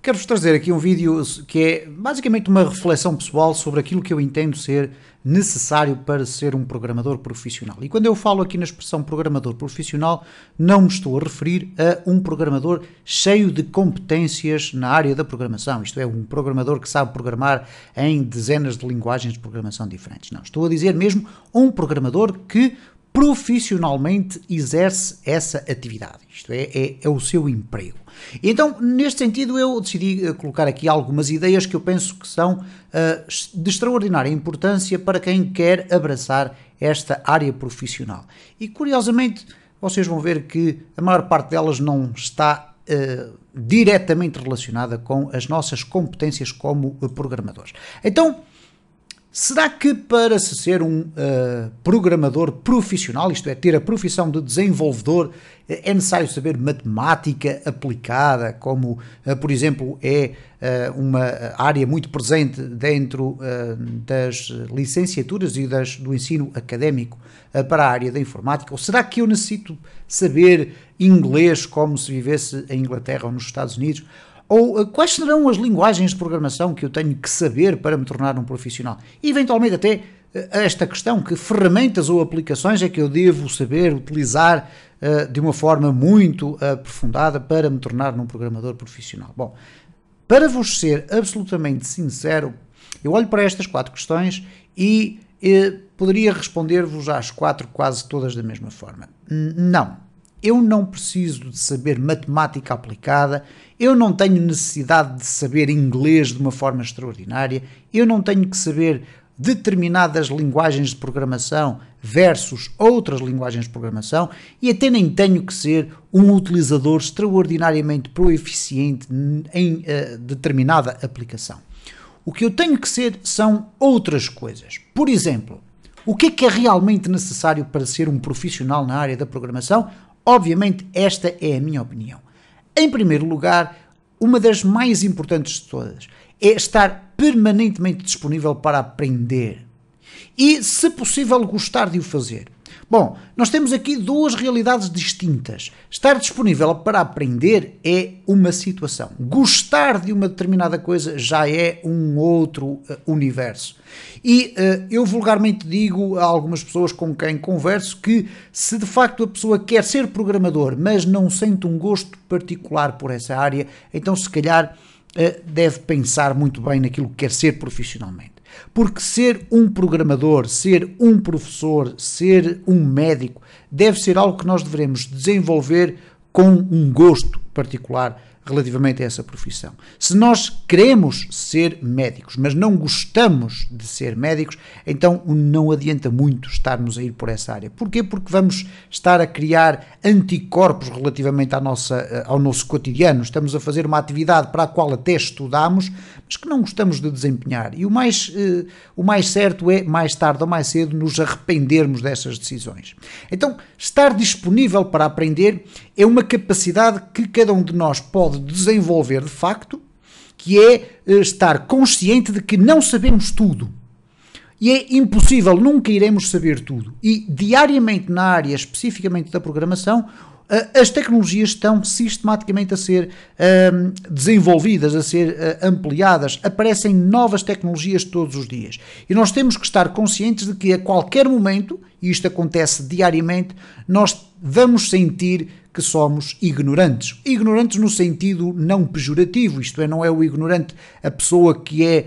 Quero-vos trazer aqui um vídeo que é basicamente uma reflexão pessoal sobre aquilo que eu entendo ser necessário para ser um programador profissional. E quando eu falo aqui na expressão programador profissional, não me estou a referir a um programador cheio de competências na área da programação, isto é, um programador que sabe programar em dezenas de linguagens de programação diferentes. Não, estou a dizer mesmo um programador que profissionalmente exerce essa atividade, isto é o seu emprego. Então, neste sentido, eu decidi colocar aqui algumas ideias que eu penso que são de extraordinária importância para quem quer abraçar esta área profissional. E, curiosamente, vocês vão ver que a maior parte delas não está diretamente relacionada com as nossas competências como programadores. Então, será que para se ser um programador profissional, isto é, ter a profissão de desenvolvedor, é necessário saber matemática aplicada, como, por exemplo, é uma área muito presente dentro das licenciaturas e do ensino académico para a área da informática? Ou será que eu necessito saber inglês como se vivesse em Inglaterra ou nos Estados Unidos? Ou quais serão as linguagens de programação que eu tenho que saber para me tornar um profissional? E, eventualmente, até esta questão, que ferramentas ou aplicações é que eu devo saber utilizar de uma forma muito aprofundada para me tornar um programador profissional? Bom, para vos ser absolutamente sincero, eu olho para estas 4 questões e poderia responder-vos às 4 quase todas da mesma forma. Não. Eu não preciso de saber matemática aplicada, eu não tenho necessidade de saber inglês de uma forma extraordinária, eu não tenho que saber determinadas linguagens de programação versus outras linguagens de programação e até nem tenho que ser um utilizador extraordinariamente proeficiente em determinada aplicação. O que eu tenho que ser são outras coisas. Por exemplo, o que é realmente necessário para ser um profissional na área da programação? Obviamente, esta é a minha opinião. Em primeiro lugar, uma das mais importantes de todas é estar permanentemente disponível para aprender e, se possível, gostar de o fazer. Bom, nós temos aqui 2 realidades distintas. Estar disponível para aprender é uma situação. Gostar de uma determinada coisa já é um outro universo. E eu vulgarmente digo a algumas pessoas com quem converso que se de facto a pessoa quer ser programador, mas não sente um gosto particular por essa área, então se calhar deve pensar muito bem naquilo que quer ser profissionalmente. Porque ser um programador, ser um professor, ser um médico, deve ser algo que nós devemos desenvolver com um gosto particular relativamente a essa profissão. Se nós queremos ser médicos, mas não gostamos de ser médicos, então não adianta muito estarmos a ir por essa área. Porquê? Porque vamos estar a criar anticorpos relativamente ao nosso cotidiano. Estamos a fazer uma atividade para a qual até estudamos, mas que não gostamos de desempenhar. E o mais certo é, mais tarde ou mais cedo, nos arrependermos dessas decisões. Então, estar disponível para aprender é uma capacidade que cada um de nós pode desenvolver de facto, que é estar consciente de que não sabemos tudo. E é impossível, nunca iremos saber tudo. E diariamente na área especificamente da programação, as tecnologias estão sistematicamente a ser desenvolvidas, a ser ampliadas, aparecem novas tecnologias todos os dias. E nós temos que estar conscientes de que a qualquer momento, e isto acontece diariamente, nós vamos sentir que somos ignorantes. Ignorantes no sentido não pejorativo, isto é, não é o ignorante a pessoa que é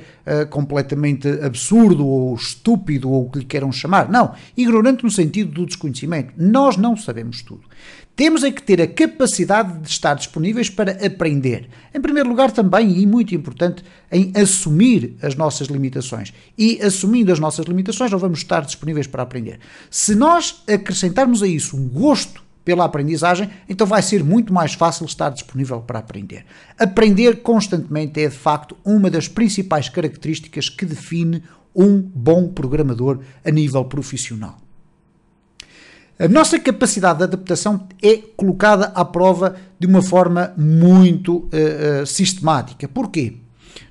completamente absurdo ou estúpido ou o que lhe queiram chamar. Não, ignorante no sentido do desconhecimento. Nós não sabemos tudo. Temos é que ter a capacidade de estar disponíveis para aprender. Em primeiro lugar também, e muito importante, em assumir as nossas limitações. E assumindo as nossas limitações, nós vamos estar disponíveis para aprender. Se nós acrescentarmos a isso um gosto pela aprendizagem, então vai ser muito mais fácil estar disponível para aprender. Aprender constantemente é, de facto, uma das principais características que define um bom programador a nível profissional. A nossa capacidade de adaptação é colocada à prova de uma forma muito sistemática. Porquê?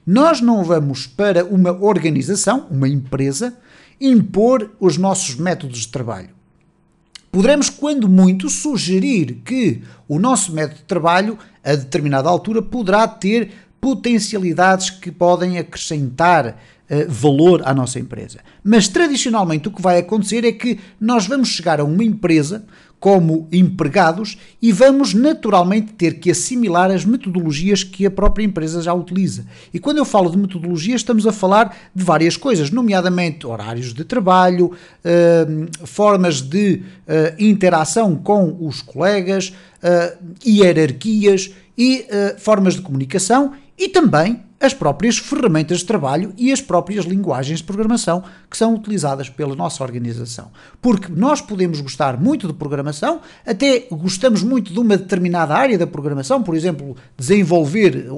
Nós não vamos para uma organização, uma empresa, impor os nossos métodos de trabalho. Poderemos, quando muito, sugerir que o nosso método de trabalho, a determinada altura, poderá ter potencialidades que podem acrescentar valor à nossa empresa. Mas tradicionalmente o que vai acontecer é que nós vamos chegar a uma empresa como empregados e vamos naturalmente ter que assimilar as metodologias que a própria empresa já utiliza. E quando eu falo de metodologias, estamos a falar de várias coisas, nomeadamente horários de trabalho, formas de interação com os colegas, hierarquias e formas de comunicação e também as próprias ferramentas de trabalho e as próprias linguagens de programação que são utilizadas pela nossa organização. Porque nós podemos gostar muito de programação, até gostamos muito de uma determinada área da programação, por exemplo, desenvolver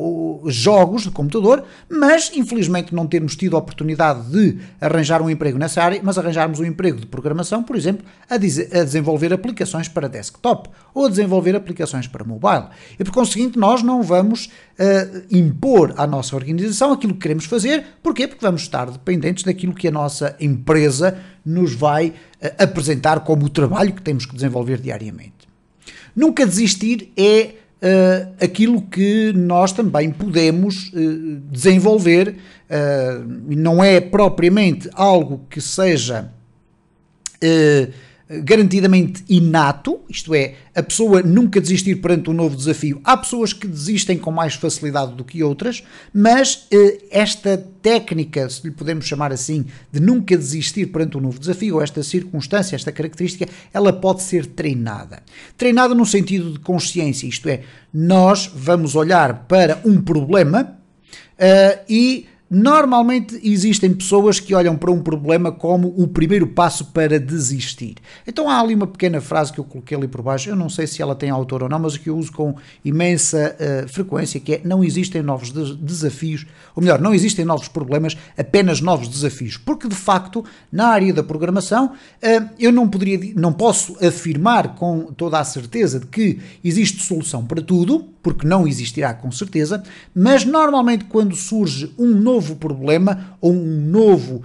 jogos de computador, mas infelizmente não termos tido a oportunidade de arranjar um emprego nessa área, mas arranjarmos um emprego de programação, por exemplo, a desenvolver aplicações para desktop ou a desenvolver aplicações para mobile. E por conseguinte nós não vamos impor à nossa organização aquilo que queremos fazer. Porquê? Porque vamos estar dependentes daquilo que a nossa empresa nos vai apresentar como o trabalho que temos que desenvolver diariamente. Nunca desistir é aquilo que nós também podemos desenvolver, não é propriamente algo que seja garantidamente inato, isto é, a pessoa nunca desistir perante um novo desafio. Há pessoas que desistem com mais facilidade do que outras, mas esta técnica, se lhe podemos chamar assim, de nunca desistir perante um novo desafio, ou esta circunstância, esta característica, ela pode ser treinada. Treinada no sentido de consciência, isto é, nós vamos olhar para um problema e normalmente existem pessoas que olham para um problema como o primeiro passo para desistir. Então há ali uma pequena frase que eu coloquei ali por baixo, eu não sei se ela tem autor ou não, mas que eu uso com imensa frequência, que é: não existem novos desafios, ou melhor, não existem novos problemas, apenas novos desafios. Porque de facto, na área da programação, eu não posso afirmar com toda a certeza de que existe solução para tudo, porque não existirá com certeza, mas normalmente quando surge um novo problema ou um novo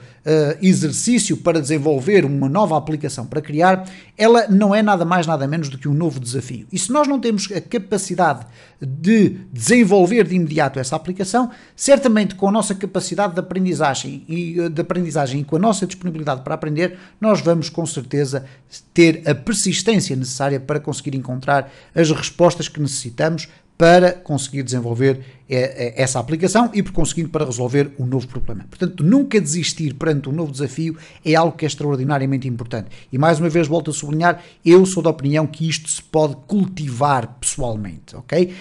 exercício para desenvolver uma nova aplicação para criar, ela não é nada mais nada menos do que um novo desafio. E se nós não temos a capacidade de desenvolver de imediato essa aplicação, certamente com a nossa capacidade de aprendizagem e com a nossa disponibilidade para aprender, nós vamos com certeza ter a persistência necessária para conseguir encontrar as respostas que necessitamos para conseguir desenvolver essa aplicação e, por conseguinte, para resolver um novo problema. Portanto, nunca desistir perante um novo desafio é algo que é extraordinariamente importante. E, mais uma vez, volto a sublinhar, eu sou da opinião que isto se pode cultivar pessoalmente, ok?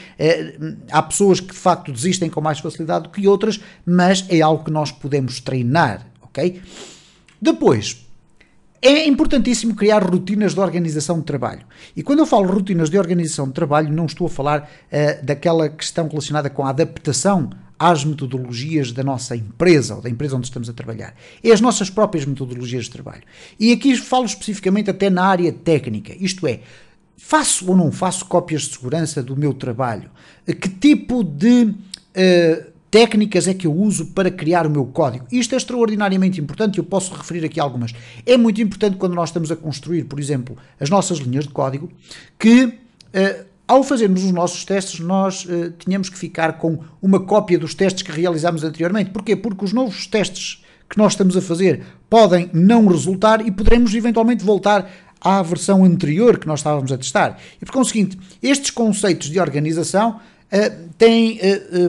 Há pessoas que, de facto, desistem com mais facilidade do que outras, mas é algo que nós podemos treinar, ok? Depois, é importantíssimo criar rotinas de organização de trabalho. E quando eu falo rotinas de organização de trabalho, não estou a falar daquela questão relacionada com a adaptação às metodologias da nossa empresa ou da empresa onde estamos a trabalhar. É as nossas próprias metodologias de trabalho. E aqui falo especificamente até na área técnica, isto é, faço ou não faço cópias de segurança do meu trabalho? Que tipo de técnicas é que eu uso para criar o meu código? Isto é extraordinariamente importante e eu posso referir aqui algumas. É muito importante quando nós estamos a construir, por exemplo, as nossas linhas de código, que ao fazermos os nossos testes nós tínhamos que ficar com uma cópia dos testes que realizámos anteriormente. Porquê? Porque os novos testes que nós estamos a fazer podem não resultar e poderemos eventualmente voltar à versão anterior que nós estávamos a testar. E por conseguinte, estes conceitos de organização tem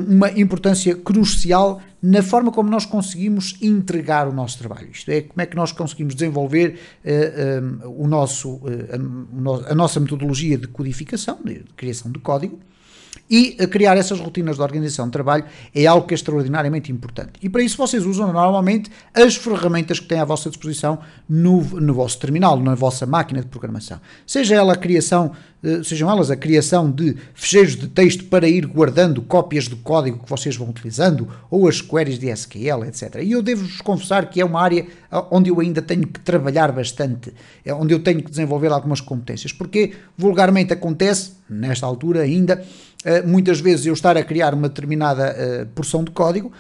uma importância crucial na forma como nós conseguimos entregar o nosso trabalho. Isto é, como é que nós conseguimos desenvolver a nossa metodologia de codificação, de criação de código, e criar essas rotinas de organização de trabalho é algo que é extraordinariamente importante. E para isso vocês usam normalmente as ferramentas que têm à vossa disposição no vosso terminal, na vossa máquina de programação. Sejam elas a criação de ficheiros de texto para ir guardando cópias do código que vocês vão utilizando, ou as queries de SQL, etc. E eu devo-vos confessar que é uma área onde eu ainda tenho que trabalhar bastante, onde eu tenho que desenvolver algumas competências, porque vulgarmente acontece, nesta altura ainda, muitas vezes eu estar a criar uma determinada porção de código,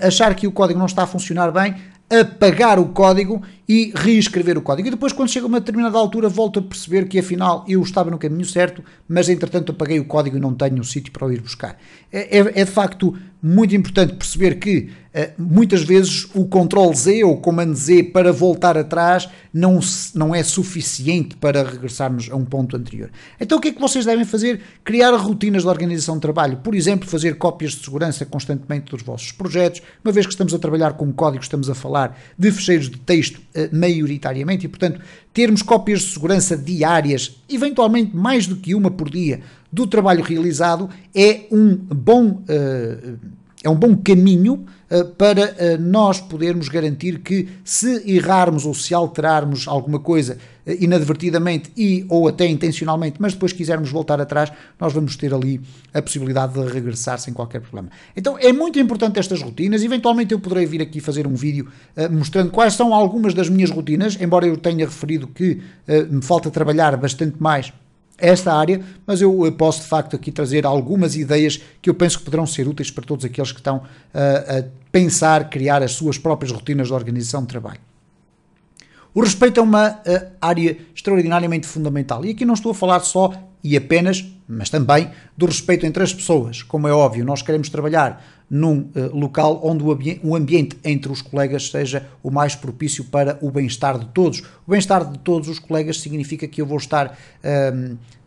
achar que o código não está a funcionar bem, apagar o código e reescrever o código. E depois, quando chega a uma determinada altura, volto a perceber que afinal eu estava no caminho certo, mas entretanto apaguei o código e não tenho um sítio para o ir buscar. É de facto muito importante perceber que muitas vezes o Ctrl+Z ou o Command+Z para voltar atrás não é suficiente para regressarmos a um ponto anterior. Então o que é que vocês devem fazer? Criar rotinas de organização de trabalho. Por exemplo, fazer cópias de segurança constantemente dos vossos projetos. Uma vez que estamos a trabalhar com código, estamos a falar de fecheiros de texto maioritariamente e, portanto, termos cópias de segurança diárias, eventualmente mais do que uma por dia, do trabalho realizado é um bom caminho para nós podermos garantir que, se errarmos ou se alterarmos alguma coisa inadvertidamente ou até intencionalmente, mas depois quisermos voltar atrás, nós vamos ter ali a possibilidade de regressar sem qualquer problema. Então é muito importante estas rotinas. Eventualmente eu poderei vir aqui fazer um vídeo mostrando quais são algumas das minhas rotinas, embora eu tenha referido que me falta trabalhar bastante mais esta área, mas eu posso de facto aqui trazer algumas ideias que eu penso que poderão ser úteis para todos aqueles que estão a pensar, criar as suas próprias rotinas de organização de trabalho. O respeito é uma área extraordinariamente fundamental, e aqui não estou a falar só e apenas, mas também, do respeito entre as pessoas. Como é óbvio, nós queremos trabalhar num local onde o ambiente entre os colegas seja o mais propício para o bem-estar de todos. O bem-estar de todos os colegas significa que eu vou estar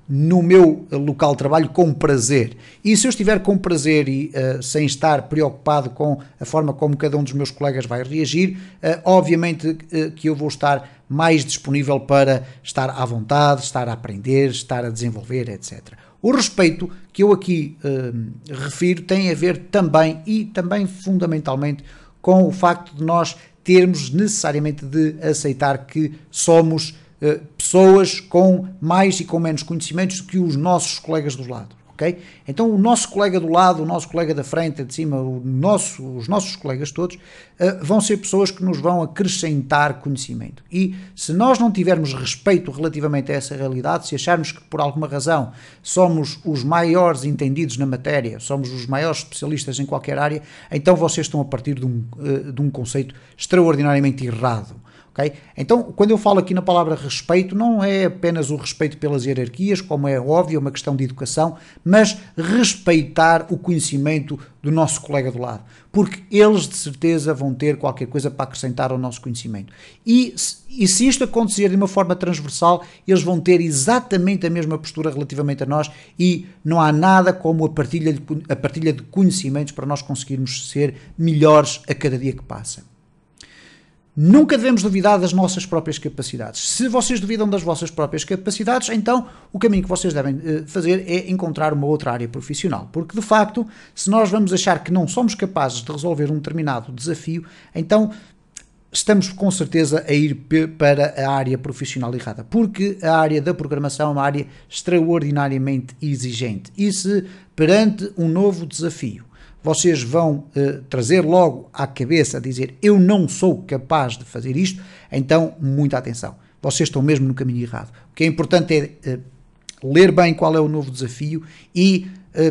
no meu local de trabalho com prazer. E se eu estiver com prazer e sem estar preocupado com a forma como cada um dos meus colegas vai reagir, obviamente que eu vou estar mais disponível para estar à vontade, estar a aprender, estar a desenvolver, etc. O respeito que eu aqui refiro tem a ver também e também fundamentalmente com o facto de nós termos necessariamente de aceitar que somos pessoas com mais e com menos conhecimentos que os nossos colegas do lado, ok? Então o nosso colega do lado, o nosso colega da frente, de cima, os nossos colegas todos vão ser pessoas que nos vão acrescentar conhecimento. E se nós não tivermos respeito relativamente a essa realidade, se acharmos que por alguma razão somos os maiores entendidos na matéria, somos os maiores especialistas em qualquer área, então vocês estão a partir de um conceito extraordinariamente errado. Okay? Então, quando eu falo aqui na palavra respeito, não é apenas o respeito pelas hierarquias, como é óbvio, é uma questão de educação, mas respeitar o conhecimento do nosso colega do lado, porque eles de certeza vão ter qualquer coisa para acrescentar ao nosso conhecimento. E se isto acontecer de uma forma transversal, eles vão ter exatamente a mesma postura relativamente a nós e não há nada como a partilha de conhecimentos para nós conseguirmos ser melhores a cada dia que passa. Nunca devemos duvidar das nossas próprias capacidades. Se vocês duvidam das vossas próprias capacidades, então o caminho que vocês devem fazer é encontrar uma outra área profissional. Porque, de facto, se nós vamos achar que não somos capazes de resolver um determinado desafio, então estamos com certeza a ir para a área profissional errada. Porque a área da programação é uma área extraordinariamente exigente. E se perante um novo desafio vocês vão trazer logo à cabeça, dizer eu não sou capaz de fazer isto, então muita atenção, vocês estão mesmo no caminho errado. O que é importante é ler bem qual é o novo desafio e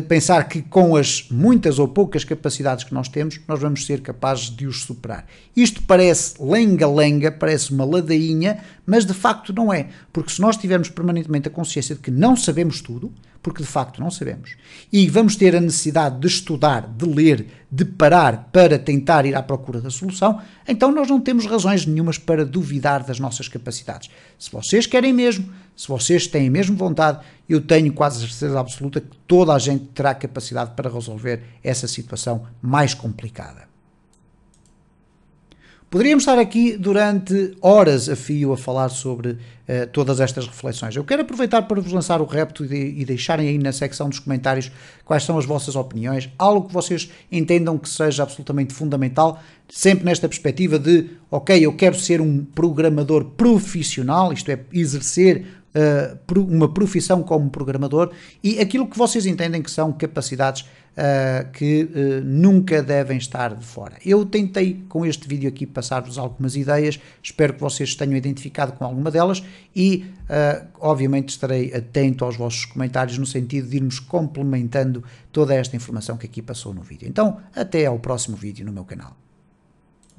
pensar que com as muitas ou poucas capacidades que nós temos, nós vamos ser capazes de os superar. Isto parece lenga-lenga, parece uma ladainha, mas de facto não é, porque se nós tivermos permanentemente a consciência de que não sabemos tudo, porque de facto não sabemos, e vamos ter a necessidade de estudar, de ler, de parar para tentar ir à procura da solução, então nós não temos razões nenhumas para duvidar das nossas capacidades. Se vocês querem mesmo, se vocês têm mesmo vontade, eu tenho quase a certeza absoluta que toda a gente terá capacidade para resolver essa situação mais complicada. Poderíamos estar aqui durante horas a fio a falar sobre todas estas reflexões. Eu quero aproveitar para vos lançar o repto e deixarem aí na secção dos comentários quais são as vossas opiniões, algo que vocês entendam que seja absolutamente fundamental, sempre nesta perspectiva de, ok, eu quero ser um programador profissional, isto é, exercer uma profissão como programador, e aquilo que vocês entendem que são capacidades que nunca devem estar de fora. Eu tentei com este vídeo aqui passar-vos algumas ideias, espero que vocês tenham identificado com alguma delas e obviamente estarei atento aos vossos comentários no sentido de irmos complementando toda esta informação que aqui passou no vídeo. Então, até ao próximo vídeo no meu canal.